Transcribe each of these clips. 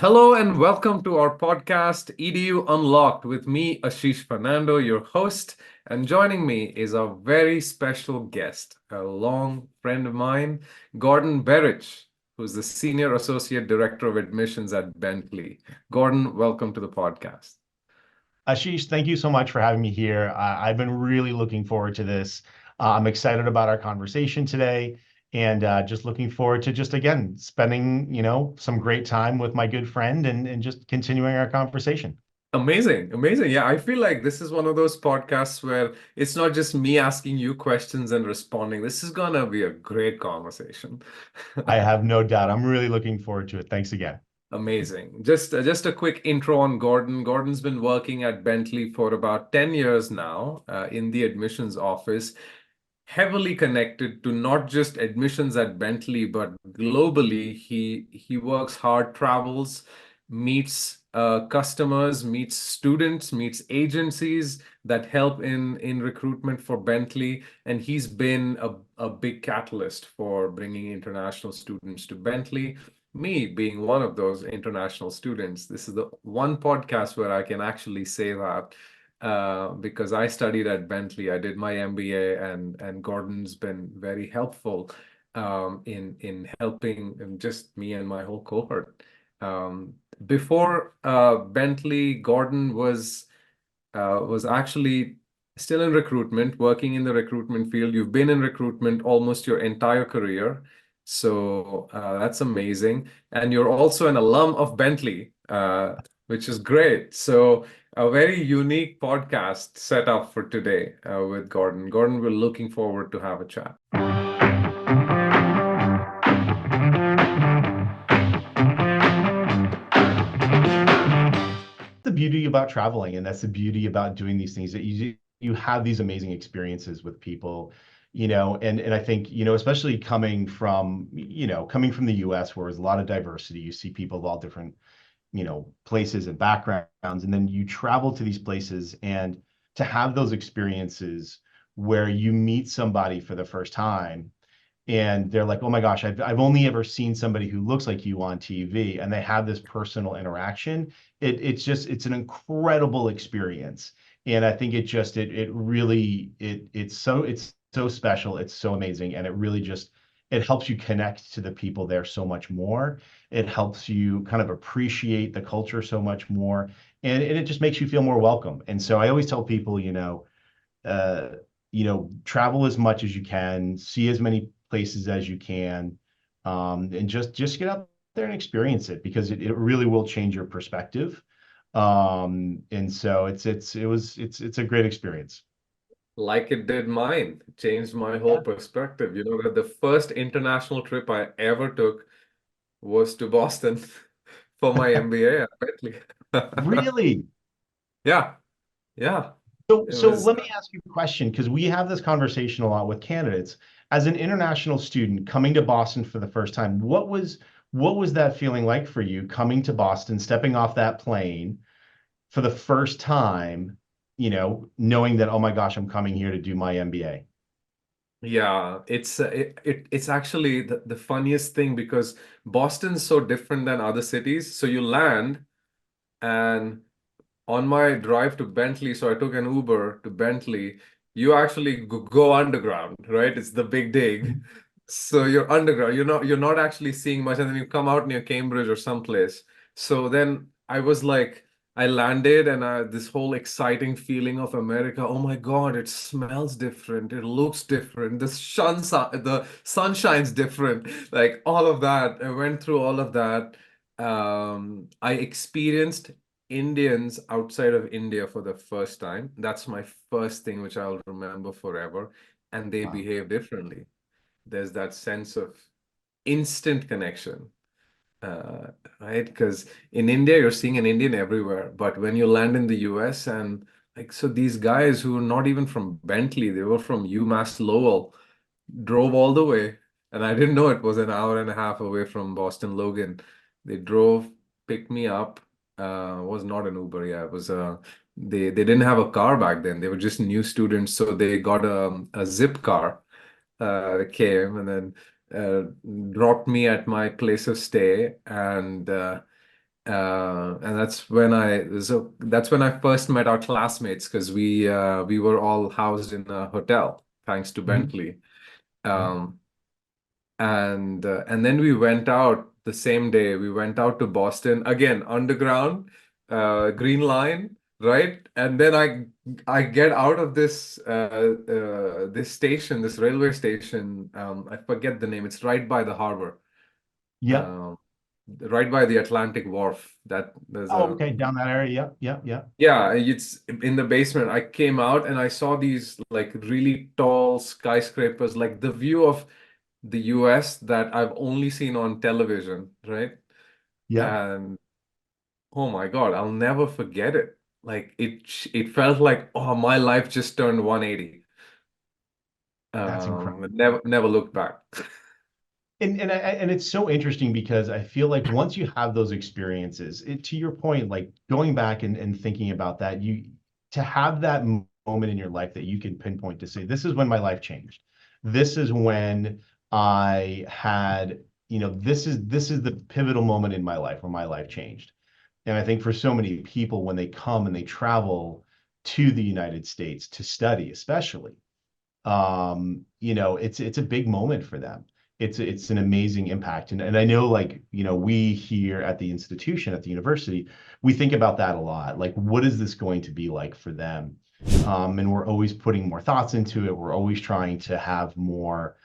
Hello and welcome to our podcast, EDU Unlocked, with me, Ashish Fernando, your host. And joining me is a very special guest, a long friend of mine, Gordon Berridge, who's the Senior Associate Director of Admissions at Bentley. Gordon, welcome to the podcast. Ashish, thank you so much for having me here. I've been really looking forward to this. I'm excited about our conversation today and just looking forward to just, again, spending, some great time with my good friend and just continuing our conversation. Amazing, amazing. Yeah, I feel like this is one of those podcasts where it's not just me asking you questions and responding. This is gonna be a great conversation. I have no doubt. I'm really looking forward to it. Thanks again. Amazing. Just a quick intro on Gordon. Gordon's been working at Bentley for about 10 years now in the admissions office, heavily connected to not just admissions at Bentley, but globally. He works hard, travels, meets customers, meets students, meets agencies that help in recruitment for Bentley, and he's been a big catalyst for bringing international students to Bentley. Me being one of those international students, this is the one podcast where I can actually say that because I studied at Bentley. I did my MBA, and Gordon's been very helpful in helping just me and my whole cohort. Before Bentley, Gordon was actually still in recruitment, working in the recruitment field. You've been in recruitment almost your entire career, so that's amazing. And you're also an alum of Bentley, which is great. So a very unique podcast set up for today with Gordon. Gordon, we're looking forward to have a chat. The beauty about traveling, and that's the beauty about doing these things, that you have these amazing experiences with people, and I think, especially coming from the US, where there's a lot of diversity. You see people of all different places and backgrounds, and then you travel to these places, and to have those experiences where you meet somebody for the first time and they're like, oh my gosh, I've only ever seen somebody who looks like you on TV, and they have this personal interaction. It's an incredible experience. And I think it's so special, it's so amazing, and it helps you connect to the people there so much more. It helps you kind of appreciate the culture so much more, and it just makes you feel more welcome. And so I always tell people, uh, travel as much as you can, see as many places as you can, and just get out there and experience it, because it really will change your perspective. And so it's a great experience. Like it did mine. It changed my whole Yeah. perspective. You know that the first international trip I ever took was to Boston for my MBA at Bentley. Really? Yeah, yeah. So, It so was let me ask you a question, because we have this conversation a lot with candidates. As an international student coming to Boston for the first time, what was that feeling like for you, coming to Boston, stepping off that plane for the first time, knowing that, oh my gosh, I'm coming here to do my MBA? yeah, it's actually the funniest thing because Boston's so different than other cities. So you land, and on my drive to Bentley, so I took an Uber to Bentley. You actually go underground, right? It's the big dig. So you're underground. You're not actually seeing much, and then you come out near Cambridge or someplace. So then I was like, I landed, and this whole exciting feeling of America. Oh my God, it smells different. It looks different. The sun shines different. Like all of that. I went through all of that. I experienced Indians outside of India for the first time. That's my first thing which I'll remember forever. And they Wow. behave differently. There's that sense of instant connection, uh, right? Because in India, you're seeing an Indian everywhere. But when you land in the US, and like, so these guys who are not even from Bentley, they were from UMass Lowell, drove all the way. And I didn't know it was an hour and a half away from Boston Logan. They drove, picked me up. Was not an Uber, yeah. It was they didn't have a car back then. They were just new students, so they got a zip car. Came and then dropped me at my place of stay, and And that's when I first met our classmates because we were all housed in a hotel thanks to Mhm. Bentley. Yeah. Um, and then we went out the same day. We went out to Boston again, underground, Green Line, right? And then I get out of this station, this railway station. I forget the name. It's right by the harbor, Yep. um, right by the Atlantic Wharf. That there's Oh, a okay. Down that area. Yep. Yep. Yep. Yeah, it's in the basement. I came out and I saw these like really tall skyscrapers, like the view of the US that I've only seen on television, right? Yep. And oh my God, I'll never forget it. Like it felt like, oh, my life just turned 180. That's incredible. Never looked back. And it's so interesting because I feel like once you have those experiences, to your point, like going back and thinking about that, you to have that moment in your life that you can pinpoint to say, this is when my life changed. This is when I had, this is the pivotal moment in my life where my life changed. And I think for so many people, when they come and they travel to the United States to study, especially, it's a big moment for them. It's an amazing impact. And I know, like, we here at the institution, at the university, we think about that a lot. Like, what is this going to be like for them? And we're always putting more thoughts into it. We're always trying to have more,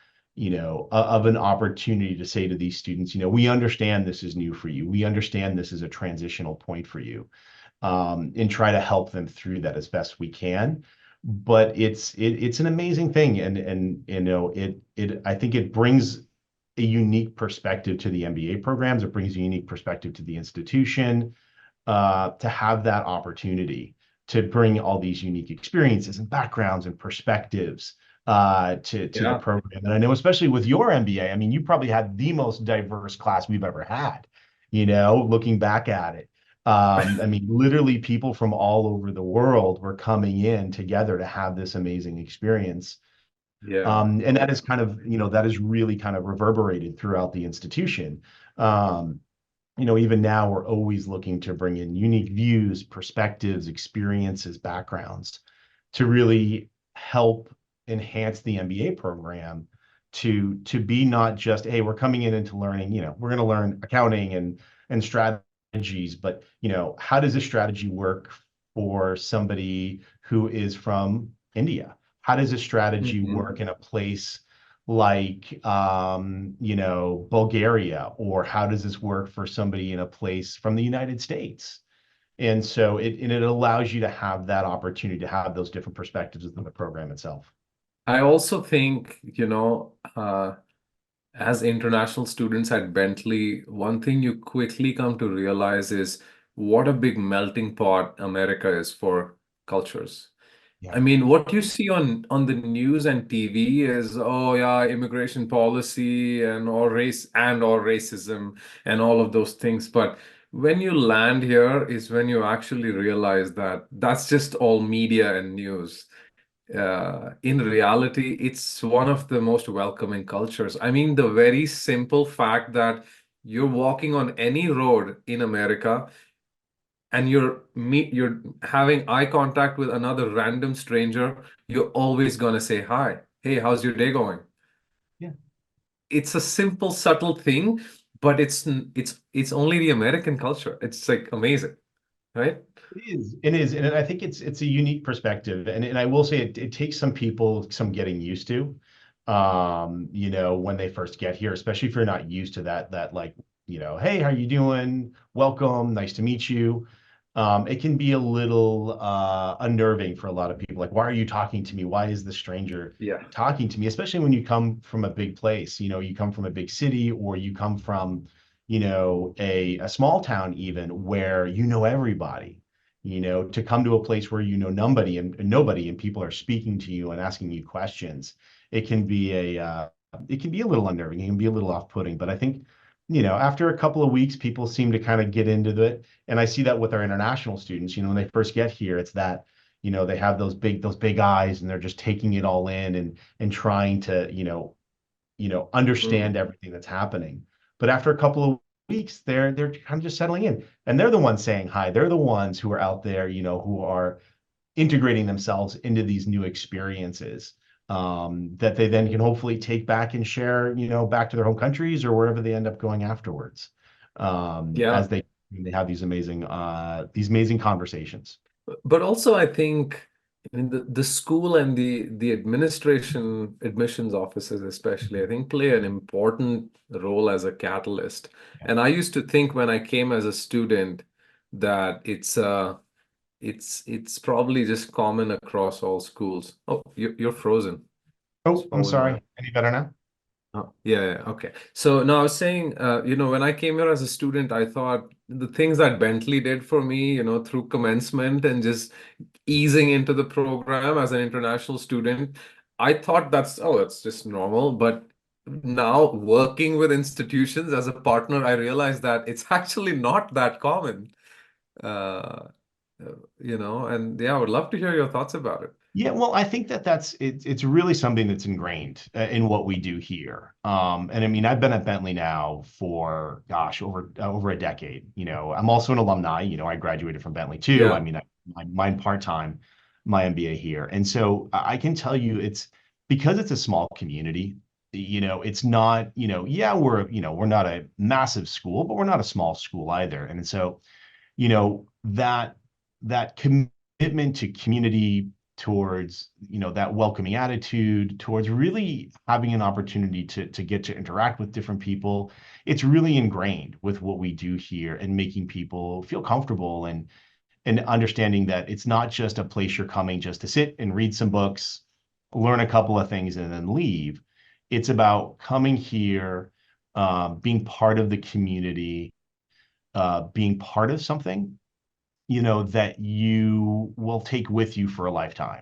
of an opportunity to say to these students, we understand this is new for you. We understand this is a transitional point for you, and try to help them through that as best we can. But it's an amazing thing, and it I think it brings a unique perspective to the MBA programs. It brings a unique perspective to the institution, to have that opportunity to bring all these unique experiences and backgrounds and perspectives, to the Yeah. program. And I know, especially with your MBA, I mean, you probably had the most diverse class we've ever had, looking back at it. I mean, literally people from all over the world were coming in together to have this amazing experience. Yeah. And that is kind of, that is really kind of reverberated throughout the institution. Um, Even now, we're always looking to bring in unique views, perspectives, experiences, backgrounds to really help enhance the MBA program to be not just, hey, we're coming in into learning, we're going to learn accounting and strategies, but how does this strategy work for somebody who is from India? How does this strategy Mhm. work in a place like, Bulgaria, or how does this work for somebody in a place from the United States? And so it allows you to have that opportunity to have those different perspectives within the program itself. I also think, as international students at Bentley, one thing you quickly come to realize is what a big melting pot America is for cultures. I Yeah. mean, what you see on the news and TV is, oh yeah, immigration policy and or racism and all of those things. But when you land here is when you actually realize that that's just all media and news. In reality, it's one of the most welcoming cultures. I mean, the very simple fact that you're walking on any road in America and you're having eye contact with another random stranger, you're always gonna say hi. Hey, how's your day going? Yeah. It's a simple, subtle thing, but it's only the American culture. It's like amazing, right? It is. It is. And I think it's a unique perspective. And I will say it takes some people some getting used to, when they first get here, especially if you're not used to that like, hey, how you doing? Welcome, nice to meet you. It can be a little unnerving for a lot of people. Like, why are you talking to me? Why is the stranger Yeah. talking to me? Especially when you come from a big place, you come from a big city, or you come from, a small town even, where you know everybody. To come to a place where you know nobody and nobody, and people are speaking to you and asking you questions, it can be a little unnerving. It can be a little off-putting. But I think, after a couple of weeks, people seem to kind of get into it. And I see that with our international students. When they first get here, it's that, they have those big eyes, and they're just taking it all in, and trying to, Mm. understand everything that's happening. But after a couple of weeks, they're kind of just settling in, and they're the ones saying hi. They're the ones who are out there, who are integrating themselves into these new experiences, that they then can hopefully take back and share, back to their home countries or wherever they end up going afterwards, Yeah. as they have these amazing conversations. But also, I think, I mean, the school and the administration, admissions officers especially, I think play an important role as a catalyst. Yeah. And I used to think when I came as a student that it's probably just common across all schools. Oh, you're frozen. Oh, What I'm was my sorry. Any better now? Oh, yeah, yeah, okay. So no, I was saying, when I came here as a student, I thought the things that Bentley did for me, through commencement and just easing into the program as an international student, I thought that's just normal. But now working with institutions as a partner, I realized that it's actually not that common. Uh, and yeah, I would love to hear your thoughts about it. Yeah, well, I think it's really something that's ingrained in what we do here. And I mean, I've been at Bentley now for, gosh, over a decade. I'm also an alumni. I graduated from Bentley too. I Yeah. mean, mine part-time, my MBA here. And so I can tell you it's because it's a small community, it's not, yeah, we're not a massive school, but we're not a small school either. And so, that commitment to community, towards that welcoming attitude, towards really having an opportunity to get to interact with different people, it's really ingrained with what we do here, and making people feel comfortable, and understanding that it's not just a place you're coming just to sit and read some books, learn a couple of things, and then leave. It's about coming here, being part of the community, being part of something, that you will take with you for a lifetime.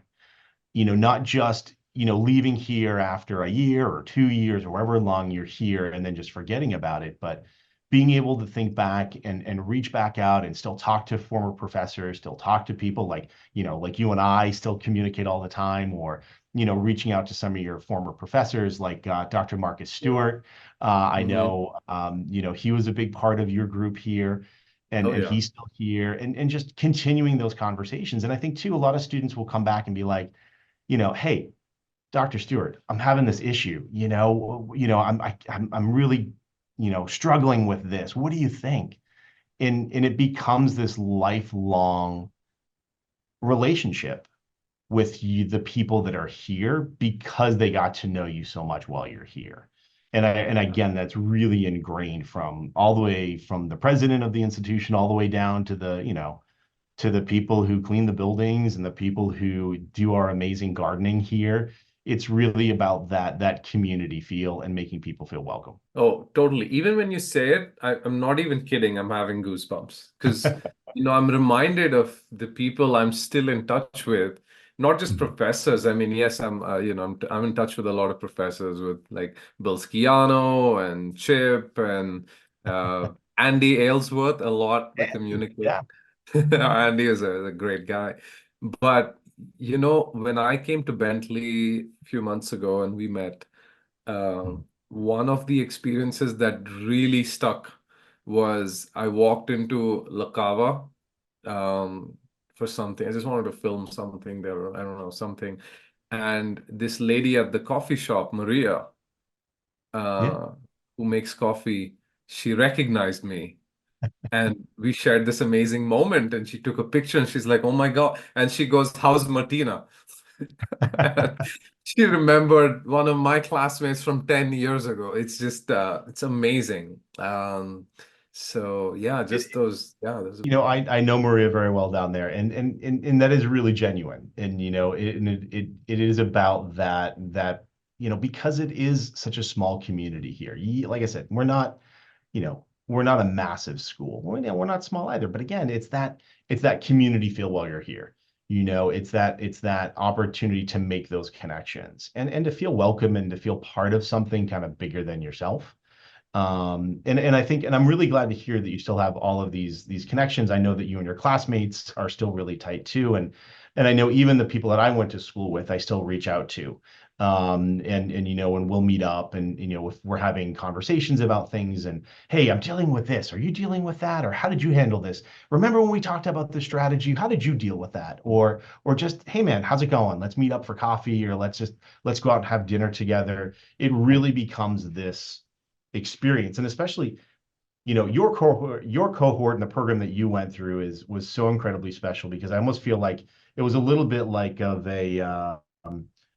Not just, leaving here after a year or 2 years or however long you're here and then just forgetting about it, but being able to think back and reach back out and still talk to former professors, still talk to people like you and I still communicate all the time, or, reaching out to some of your former professors like Dr. Marcus Stewart. I Hmm. know, he was a big part of your group here. And, Oh, and yeah. he's still here, and just continuing those conversations. And I think too, a lot of students will come back and be like, hey, Dr. Stewart, I'm having this issue. I'm really, struggling with this. What do you think? And it becomes this lifelong relationship with you, the people that are here, because they got to know you so much while you're here. And Yeah. again, that's really ingrained from all the way from the president of the institution all the way down to the people who clean the buildings and the people who do our amazing gardening here. It's really about that community feel and making people feel welcome. Oh, totally. Even when you say it, I'm not even kidding. I'm having goosebumps because, I'm reminded of the people I'm still in touch with, not just Mhm. professors. I mean, yes, I'm in touch with a lot of professors with like Bill Sciano and Chip and Andy Aylesworth a lot. We Yeah, communicate. yeah. Andy is a great guy. But, when I came to Bentley a few months ago and we met, Mhm. one of the experiences that really stuck was I walked into La Cava for something. I just wanted to film something there. I don't know, something. And this lady at the coffee shop, Maria, Yeah. uh, who makes coffee, she recognized me. And we shared this amazing moment. And she took a picture and she's like, oh my God. And she goes, how's Martina? She remembered one of my classmates from 10 years ago. It's just it's amazing. So yeah, just those, yeah, those. I know Maria very well down there, and that is really genuine. And it is about that, because it is such a small community here. Like I said, we're not a massive school. We're not small either. But again, it's that community feel while you're here. It's that opportunity to make those connections, and to feel welcome, and to feel part of something kind of bigger than yourself. And I think, and I'm really glad to hear that you still have all of these connections. I know that you and your classmates are still really tight too, and I know even the people that I went to school with, I still reach out to. And we'll meet up, and if we're having conversations about things, and hey, I'm dealing with this, are you dealing with that, or how did you handle this? Remember when we talked about the strategy, how did you deal with that? Or just, hey man, how's it going, let's meet up for coffee, or let's go out and have dinner together. It really becomes this experience. And especially, your cohort and the program that you went through was so incredibly special, because I almost feel like it was a little bit like of a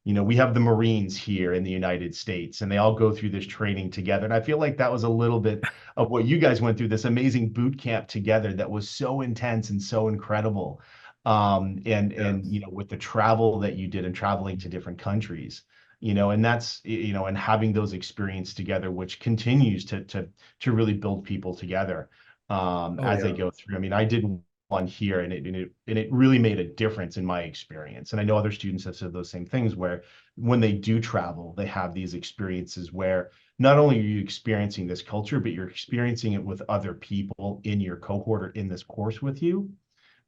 we have the Marines here in the United States, and they all go through this training together. And I feel like that was a little bit of what you guys went through, this amazing boot camp together that was so intense and so incredible. And Yes. with the travel that you did and traveling to different countries, and that's, and having those experiences together, which continues to really build people together Oh as they yeah. go through. I mean, I did one here, and it really made a difference in my experience. And I know other students have said those same things, where when they do travel, they have these experiences where not only are you experiencing this culture, but you're experiencing it with other people in your cohort or in this course with you,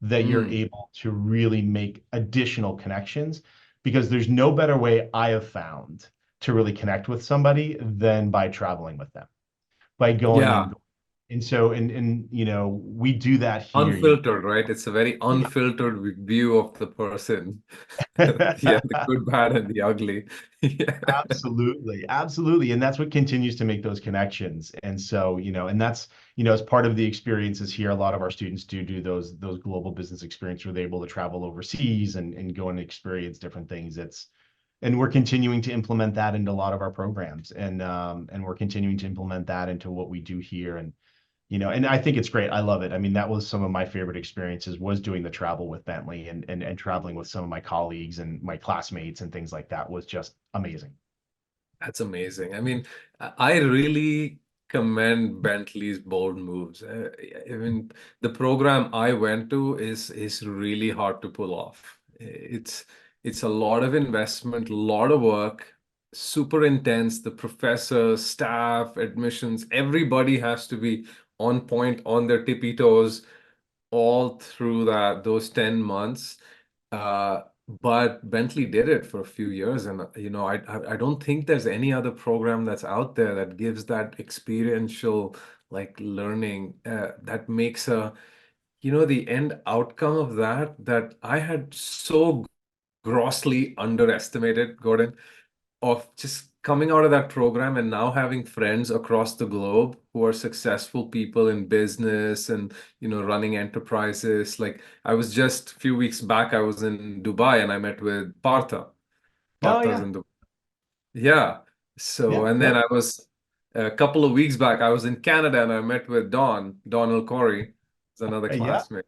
that you're Mm. able to really make additional connections, because there's no better way I have found to really connect with somebody than by traveling with them, by going Yeah. and so we do that here. Unfiltered, right? It's a very Yeah. unfiltered view of the person. Yeah, the good, bad, and the ugly. Yeah. Absolutely, absolutely. And that's what continues to make those connections. And so, and that's, as part of the experiences here, a lot of our students do those global business experience where they're able to travel overseas and go and experience different things. And we're continuing to implement that into a lot of our programs. And we're continuing to implement that into what we do here. And I think it's great. I love it. I mean, that was some of my favorite experiences, was doing the travel with Bentley, and traveling with some of my colleagues and my classmates and things like that was just amazing. That's amazing. I mean, I really commend Bentley's bold moves. I mean, the program I went to is really hard to pull off. It's a lot of investment, a lot of work, super intense. The professors, staff, admissions, everybody has to be on point, on their tippy toes all through those 10 months. Uh, but Bentley did it for a few years, and I don't think there's any other program that's out there that gives that experiential like learning that makes the end outcome of that I had so grossly underestimated, Gordon, of just coming out of that program and now having friends across the globe who are successful people in business and running enterprises. Like I was just a few weeks back, I was in Dubai and I met with Partha. Oh Partha's yeah. in Dubai. Yeah. So Yep. and then Yep. I was a couple of weeks back, I was in Canada and I met with Donald Corey, is another Yeah. classmate.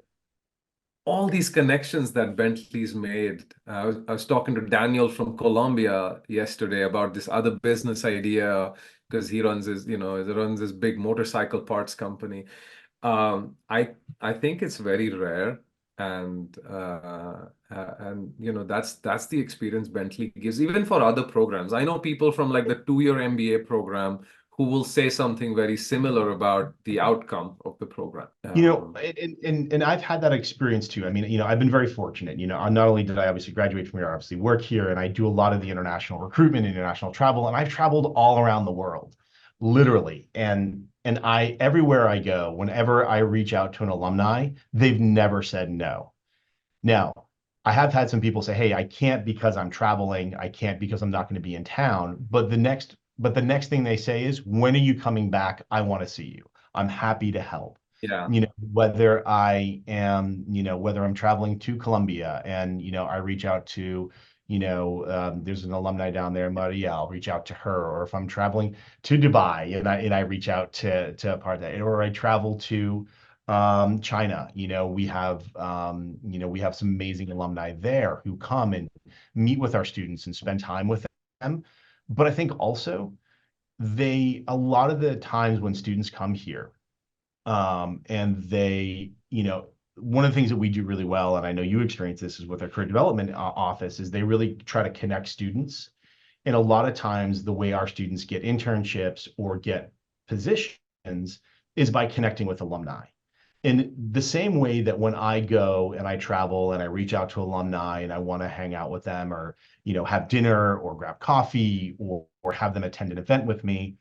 All these connections that Bentley's made. I was talking to Daniel from Colombia yesterday about this other business idea because he runs his big motorcycle parts company. I think it's very rare, and that's the experience Bentley gives, even for other programs. I know people from like the 2-year MBA program who will say something very similar about the outcome of the program. And I've had that experience too. I mean, I've been very fortunate. Not only did I obviously graduate from here, I obviously work here, and I do a lot of the international recruitment, international travel, and I've traveled all around the world, literally. And I everywhere I go, whenever I reach out to an alumni, they've never said no. Now, I have had some people say, "Hey, I can't because I'm traveling. I can't because I'm not going to be in town." But the next thing they say is, "When are you coming back? I want to see you. I'm happy to help." Yeah. Whether I'm traveling to Colombia, and I reach out to, there's an alumni down there, Maria, I'll reach out to her. Or if I'm traveling to Dubai, and I reach out to a part of that, or I travel to China. We have some amazing alumni there who come and meet with our students and spend time with them. But I think also, a lot of the times when students come here, and one of the things that we do really well, and I know you experience this, is with our career development office, is they really try to connect students. And a lot of times, the way our students get internships or get positions is by connecting with alumni. In the same way that when I go and I travel and I reach out to alumni and I want to hang out with them, or have dinner or grab coffee, or have them attend an event with me,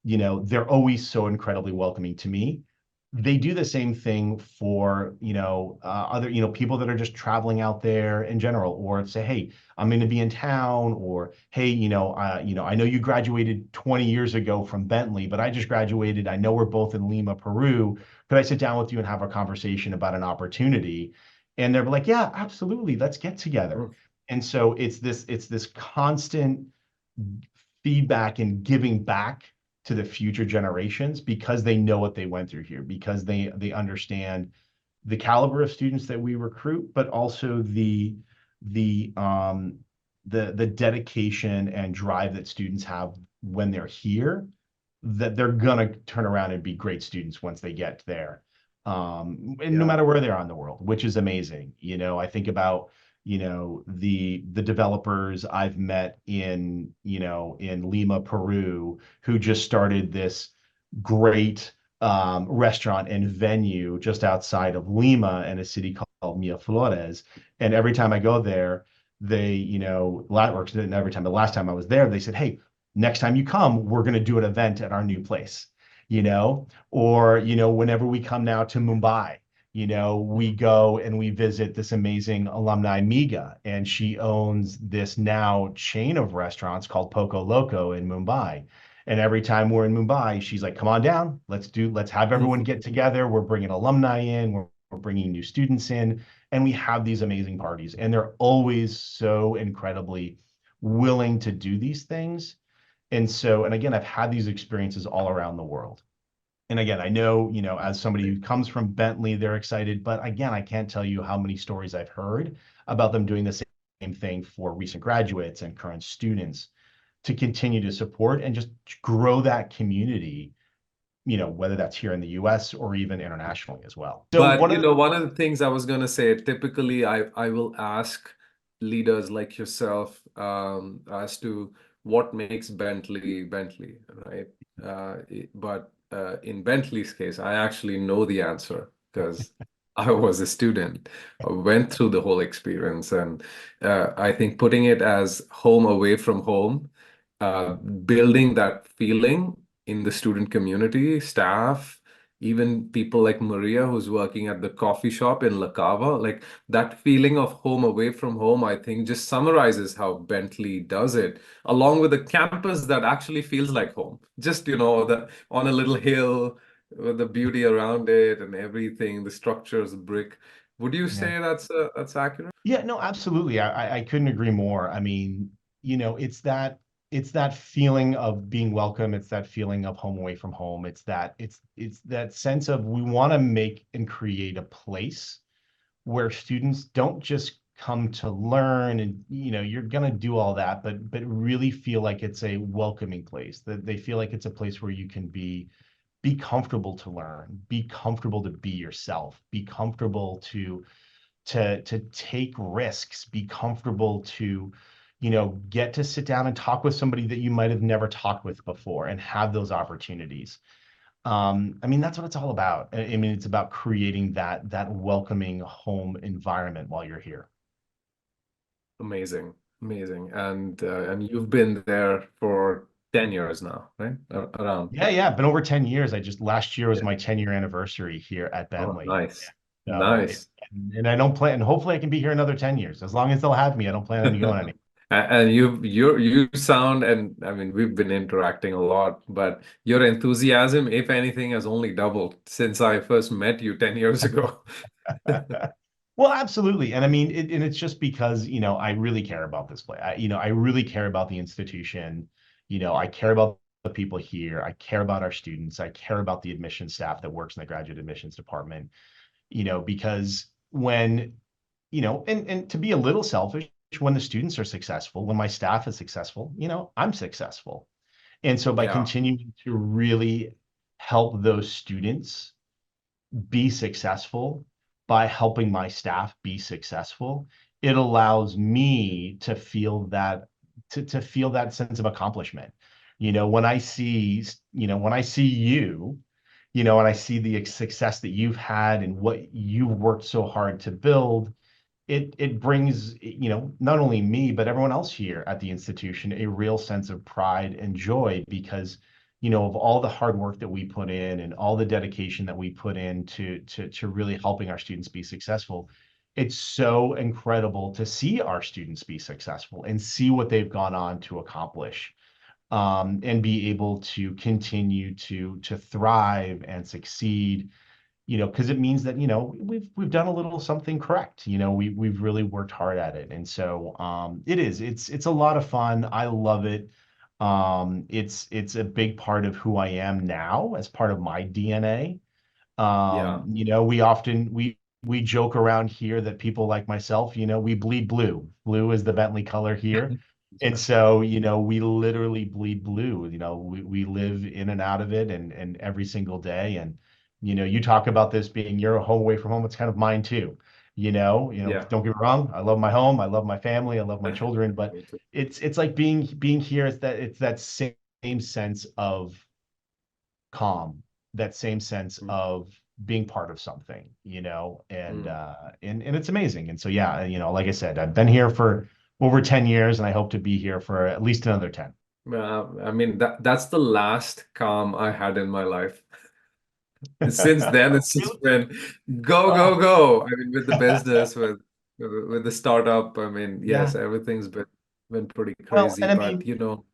they're always so incredibly welcoming to me. They do the same thing for, other, people that are just traveling out there in general, or say, hey, I'm going to be in town, or hey, I know you graduated 20 years ago from Bentley, but I just graduated. I know we're both in Lima, Peru. Could I sit down with you and have a conversation about an opportunity? And they're like, yeah, absolutely. Let's get together. Mm. And so it's this constant feedback and giving back to the future generations, because they know what they went through here, because they understand the caliber of students that we recruit, but also the the dedication and drive that students have when they're here, that they're gonna turn around and be great students once they get there. And no Yeah. matter where they are in the world, which is amazing. I think about, the developers I've met in Lima, Peru, who just started this great restaurant and venue just outside of Lima in a city called Miraflores. And every time I go there, they, and every time, the last time I was there, they said, hey, next time you come, we're going to do an event at our new place, or, whenever we come now to Mumbai, we go and we visit this amazing alumni Miga, and she owns this now chain of restaurants called Poco Loco in Mumbai. And every time we're in Mumbai, she's like, come on down. Let's have everyone get together. We're bringing alumni in. We're bringing new students in. And we have these amazing parties. And they're always so incredibly willing to do these things. And again, I've had these experiences all around the world. And again, I know, as somebody who comes from Bentley, they're excited. But again, I can't tell you how many stories I've heard about them doing the same thing for recent graduates and current students, to continue to support and just grow that community, whether that's here in the US or even internationally as well. So But one of the one of the things I was going to say, typically I will ask leaders like yourself as to what makes Bentley Bentley, right? But in Bentley's case, I actually know the answer because I was a student, I went through the whole experience, and I think putting it as home away from home, building that feeling in the student community, staff, even people like Maria, who's working at the coffee shop in La Cava, like that feeling of home away from home, I think just summarizes how Bentley does it, along with a campus that actually feels like home. Just, the on a little hill with the beauty around it and everything, the structures, brick. Would you Yeah. say that's accurate? Yeah, no, absolutely. I couldn't agree more. I mean, it's that feeling of being welcome. It's that feeling of home away from home. It's that sense of, we want to make and create a place where students don't just come to learn, and you're going to do all that, but really feel like it's a welcoming place, that they feel like it's a place where you can be comfortable to learn, be comfortable to be yourself, be comfortable to take risks, be comfortable to get to sit down and talk with somebody that you might have never talked with before, and have those opportunities. I mean, that's what it's all about. I mean, it's about creating that welcoming home environment while you're here. Amazing, amazing. And you've been there for 10 years now, right? Around. Yeah, been over 10 years. Last year was Yeah. my 10-year anniversary here at Oh, Bentley. nice. So Nice. and I don't plan, and hopefully I can be here another 10 years. As long as they'll have me, I don't plan on going anywhere. And you sound, and I mean, we've been interacting a lot, but your enthusiasm, if anything, has only doubled since I first met you 10 years ago. Well, absolutely. And I mean, and it's just because, I really care about this place. I really care about the institution. I care about the people here. I care about our students. I care about the admissions staff that works in the graduate admissions department, because when, and to be a little selfish, when the students are successful, when my staff is successful, I'm successful. And so by Yeah. continuing to really help those students be successful, by helping my staff be successful, it allows me to feel that sense of accomplishment. When I see you and I see the success that you've had and what you've worked so hard to build, it brings, not only me, but everyone else here at the institution a real sense of pride and joy because, of all the hard work that we put in and all the dedication that we put in to really helping our students be successful. It's so incredible to see our students be successful and see what they've gone on to accomplish, and be able to continue to thrive and succeed, because it means that, we've done a little something correct. We've really worked hard at it. And so it's a lot of fun. I love it. It's a big part of who I am now as part of my DNA. Yeah. We joke around here that people like myself, we bleed blue. Blue is the Bentley color here. And so, we literally bleed blue. We live in and out of it and every single day. And, you talk about this being your home away from home. It's kind of mine too. Yeah. Don't get me wrong. I love my home. I love my family. I love my children, but Me too. it's like being here. It's that same sense of calm, that same sense Mm, of being part of something, and mm. and it's amazing. And so yeah, like I said, I've been here for over 10 years and I hope to be here for at least another 10. I mean that's the last calm I had in my life. Since then, it's Really? just been go, go, Oh, go. I mean, with the business, with the startup, I mean, yeah. yes, everything's been pretty Well, crazy, and I but mean, you know,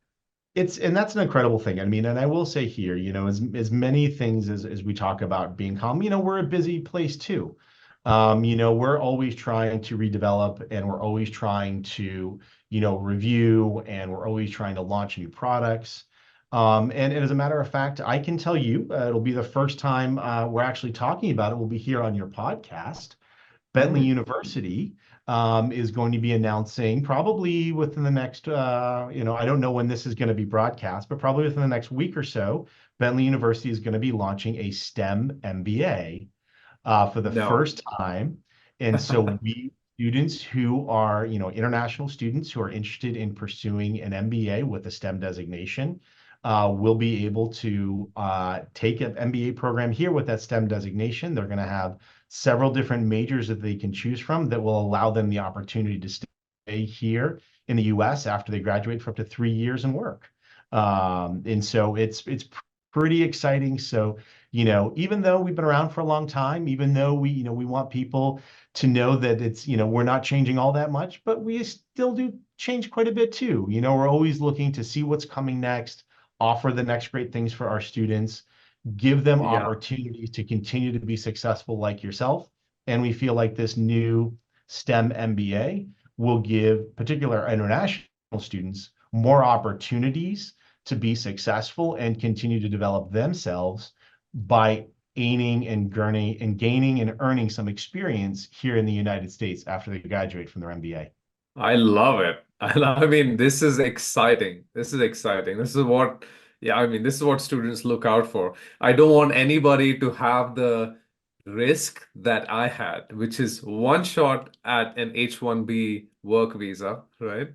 and that's an incredible thing. I mean, and I will say here, as many things as we talk about being calm, we're a busy place too. We're always trying to redevelop and we're always trying to, review and we're always trying to launch new products. And as a matter of fact, I can tell you, it'll be the first time we're actually talking about it. We'll be here on your podcast. Bentley mm, University is going to be announcing probably within the next, I don't know when this is going to be broadcast, but probably within the next week or so, Bentley University is going to be launching a STEM MBA for the no, first time. And so we students who are, international students who are interested in pursuing an MBA with a STEM designation will be able to take an MBA program here with that STEM designation. They're going to have several different majors that they can choose from that will allow them the opportunity to stay here in the US after they graduate for up to 3 years and work. And so it's pretty exciting. So, even though we've been around for a long time, even though we want people to know that it's, we're not changing all that much, but we still do change quite a bit too. We're always looking to see what's coming next, offer the next great things for our students, give them yeah, opportunities to continue to be successful like yourself. And we feel like this new STEM MBA will give particular international students more opportunities to be successful and continue to develop themselves by gaining and earning some experience here in the United States after they graduate from their MBA. I love it. I mean, this is exciting. This is exciting. This is what, yeah, I mean, this is what students look out for. I don't want anybody to have the risk that I had, which is one shot at an H-1B work visa, right?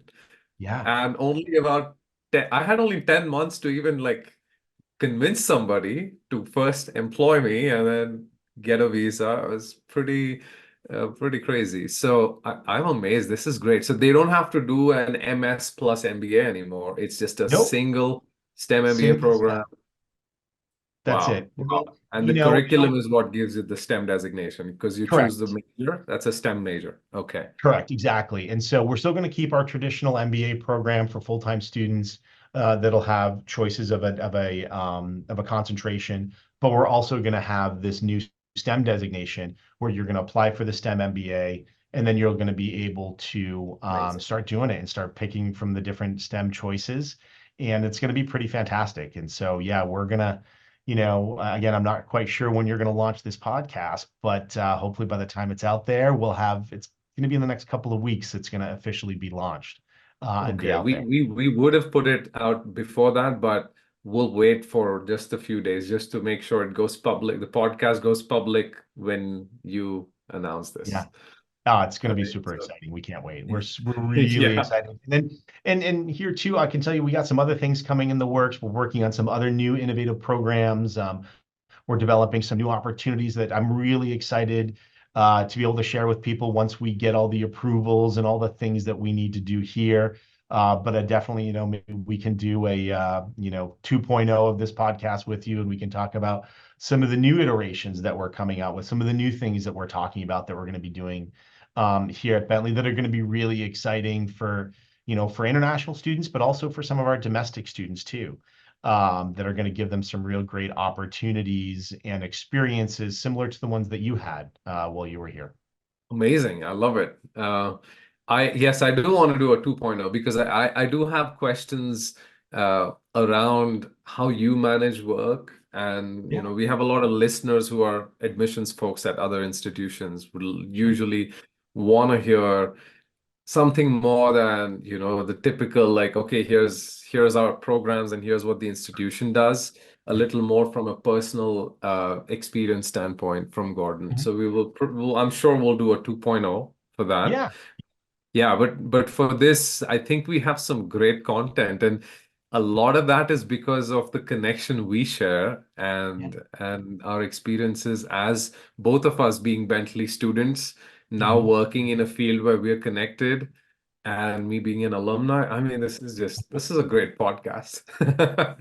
Yeah. And only about 10, I had only 10 months to even like convince somebody to first employ me and then get a visa. It was pretty crazy. So I'm amazed. This is great. So they don't have to do an MS plus MBA anymore. It's just a Nope. single STEM MBA Single program. step. That's Wow. it. And Wow. then, And the curriculum is what gives it the STEM designation because you choose the correct. major. That's a STEM major. Okay. Correct, exactly. And so we're still going to keep our traditional MBA program for full-time students that'll have choices of a concentration, but we're also going to have this new STEM designation where you're going to apply for the STEM MBA, and then you're going to be able to Amazing. start doing it and start picking from the different STEM choices, and it's going to be pretty fantastic. And so, yeah, we're gonna. Again, I'm not quite sure when you're going to launch this podcast, but hopefully by the time it's out there, it's going to be in the next couple of weeks. It's going to officially be launched and be Okay. out there. We would have put it out before that, but we'll wait for just a few days just to make sure it goes public. The podcast goes public when you announce Yeah. this. It's going All to be right. super So exciting. We can't wait. We're really yeah. excited. And then and here too, I can tell you we got some other things coming in the works. We're working on some other new innovative programs. We're developing some new opportunities that I'm really excited to be able to share with people once we get all the approvals and all the things that we need to do here. But I definitely, maybe we can do a, 2.0 of this podcast with you, and we can talk about some of the new iterations that we're coming out with, some of the new things that we're talking about that we're going to be doing here at Bentley that are going to be really exciting for, for international students, but also for some of our domestic students too, that are going to give them some real great opportunities and experiences similar to the ones that you had while you were here. Amazing. I love it. Yes, I do want to do a 2.0 because I do have questions around how you manage work. And, Yeah. we have a lot of listeners who are admissions folks at other institutions will usually want to hear something more than, the typical like, okay, here's our programs and here's what the institution does. A little more from a personal experience standpoint from Gordon. Mhm. So I'm sure we'll do a 2.0 for that. Yeah. Yeah, but for this, I think we have some great content, and a lot of that is because of the connection we share Yeah. and our experiences as both of us being Bentley students, now Mhm. working in a field where we're connected, and me being an alumni. I mean, this is a great podcast.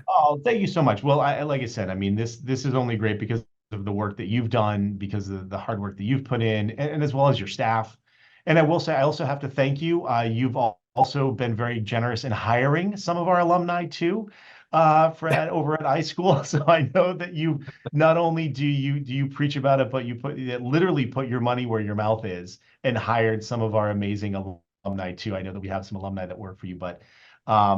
Oh, thank you so much. Well, like I said, I mean, this is only great because of the work that you've done, because of the hard work that you've put in, and as well as your staff. And I will say, I also have to thank you. You've also been very generous in hiring some of our alumni too, over at iSchool. So I know that you not only do you preach about it, but literally put your money where your mouth is and hired some of our amazing alumni too. I know that we have some alumni that work for you, but no, I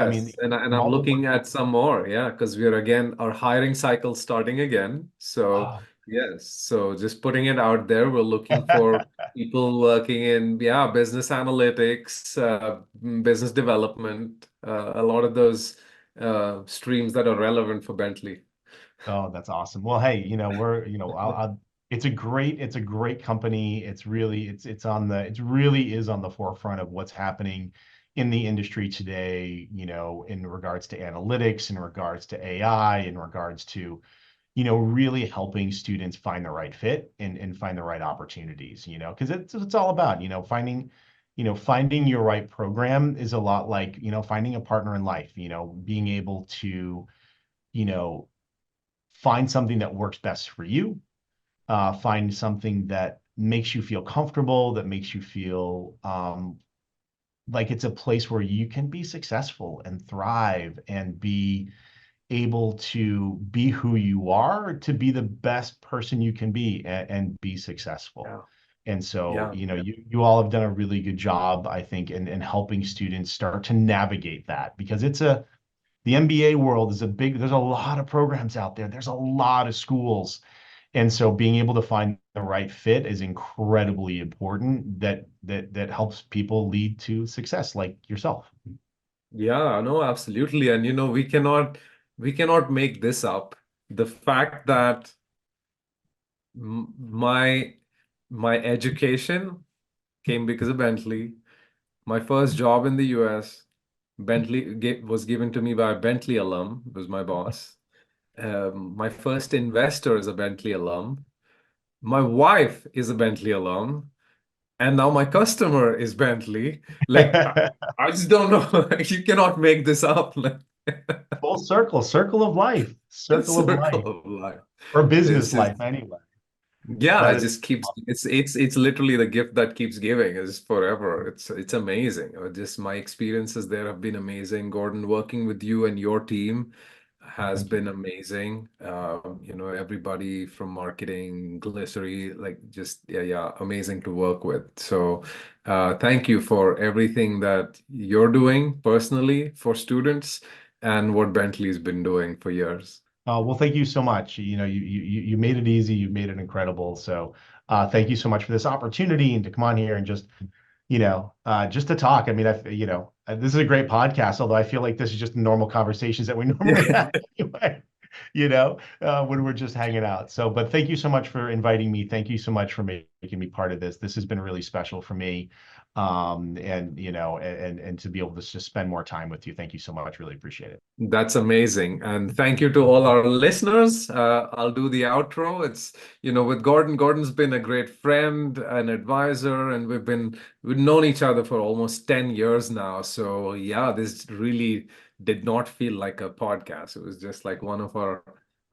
mean, Yes, and from I'm all the work. looking at some more, yeah, because we're again our hiring cycle starting again. So Oh, yes, so just putting it out there, we're looking for people working in business analytics, business development, a lot of those streams that are relevant for Bentley. oh, that's awesome. Well, hey, we're, it's a great company. It really is on the forefront of what's happening in the industry today, in regards to analytics, in regards to AI, in regards to, really helping students find the right fit and find the right opportunities, because it's all about, finding your right program is a lot like, finding a partner in life, being able to, you know, find something that works best for you, find something that makes you feel comfortable, that makes you feel like it's a place where you can be successful and thrive and be able to be who you are, to be the best person you can be and be successful. Yeah, And so, yeah, you all have done a really good job, I think, in helping students start to navigate that, because the MBA world is there's a lot of programs out there. There's a lot of schools. And so being able to find the right fit is incredibly important, that helps people lead to success like yourself. yeah. No, absolutely. And we cannot make this up. The fact that my education came because of Bentley. My first job in the US, was given to me by a Bentley alum, was my boss. My first investor is a Bentley alum. My wife is a Bentley alum. And now my customer is Bentley. Like, I just don't know. You cannot make this up. Like, Full circle of life, circle of life. or It's business just life anyway. Yeah, That it is just keeps awesome. it's literally the gift that keeps giving is forever. It's amazing. Just my experiences there have been amazing. Gordon, working with you and your team has Thank you. been amazing. Everybody from marketing, Glycery, like just yeah, amazing to work with. So thank you for everything that you're doing personally for students and what Bentley's been doing for years. Well, thank you so much. You made it easy. You made it incredible. So, thank you so much for this opportunity and to come on here and just to talk. I mean, this is a great podcast, although I feel like this is just normal conversations that we normally have anyway. when we're just hanging out. So, but thank you so much for inviting me. Thank you so much for making me part of this. This has been really special for me. And and to be able to just spend more time with you. Thank you so much. Really appreciate it. That's amazing. And thank you to all our listeners. I'll do the outro. With Gordon, Gordon's been a great friend, an advisor, and we've known each other for almost 10 years now. So yeah, this really did not feel like a podcast. It was just like one of our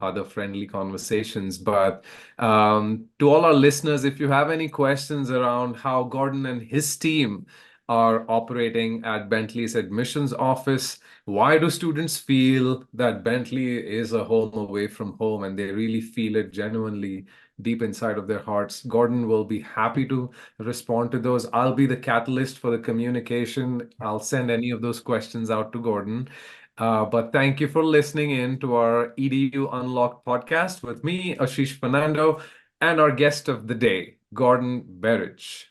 other friendly conversations. But to all our listeners, if you have any questions around how Gordon and his team are operating at Bentley's admissions office, why do students feel that Bentley is a home away from home and they really feel it genuinely deep inside of their hearts? Gordon will be happy to respond to those. I'll be the catalyst for the communication. I'll send any of those questions out to Gordon. But thank you for listening in to our EDU Unlocked podcast with me, Ashish Fernando, and our guest of the day, Gordon Berridge.